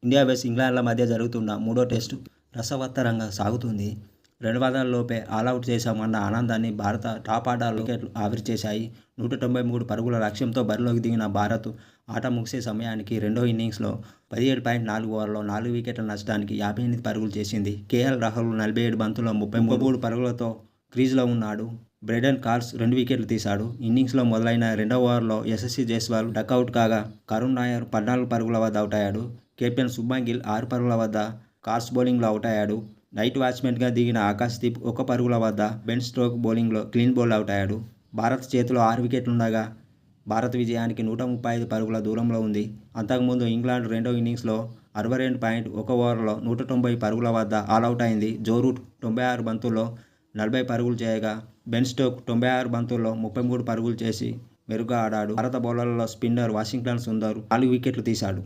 India west ఇంగ్లాండ్ల మధ్య జరుగుతున్న మూడో టెస్టు రసవత్తరంగా సాగుతుంది. 2 లోపే ఆలౌట్ చేశామన్న ఆనందాన్ని భారత టాప్ ఆర్డర్ వికెట్లు ఆవిరి చేశాయి. 193 పరుగుల లక్ష్యంతో బరిలోకి దిగిన భారత్ ఆట ముగిసే సమయానికి రెండో ఇన్నింగ్స్లో 17.4 ఓవర్లలో 4 వికెట్ల నష్టానికి 58 పరుగులు చేసింది. కేఎల్ రాహుల్ 47 బంతుల్లో 33 పరుగులతో క్రీజులో ఉన్నాడు. బ్రెడెన్ కార్ల్స్ 2 వికెట్లు తీశాడు. ఇన్నింగ్స్లో మొదలైన రెండవ ఓవర్లో యశస్వి జైస్వాల్ డకౌట్ కాగా కరుణ్ నాయర్ 14 పరుగుల వద్ద అవుటయ్యాడు. కెప్టెన్ శుభ్మన్ గిల్ 6 పరుగుల వద్ద కార్ల్స్ బౌలింగ్లో అవుటయ్యాడు. నైట్ వాచ్మెన్గా దిగిన ఆకాశ్దీప్ 1 పరుగుల వద్ద బెన్ స్టోక్స్ బౌలింగ్లో క్లీన్ బౌల్డ్ అవుటయ్యాడు. భారత్ చేతిలో 6 వికెట్లుండగా భారత్ విజయానికి 135 పరుగుల దూరంలో ఉంది. అంతకుముందు ఇంగ్లాండ్ రెండో ఇన్నింగ్స్లో 62.1 ఓవర్లో 190 పరుగుల వద్ద ఆలౌట్ అయింది. జో రూట్ 96 బంతుల్లో 40 పరుగులు చేయగా బెన్ స్టోక్స్ 96 బంతుల్లో 33 పరుగులు చేసి మెరుగ్గా ఆడాడు. భారత బౌలర్లలో స్పిన్నర్ వాషింగ్టన్ సుందర్ 4 వికెట్లు తీశాడు.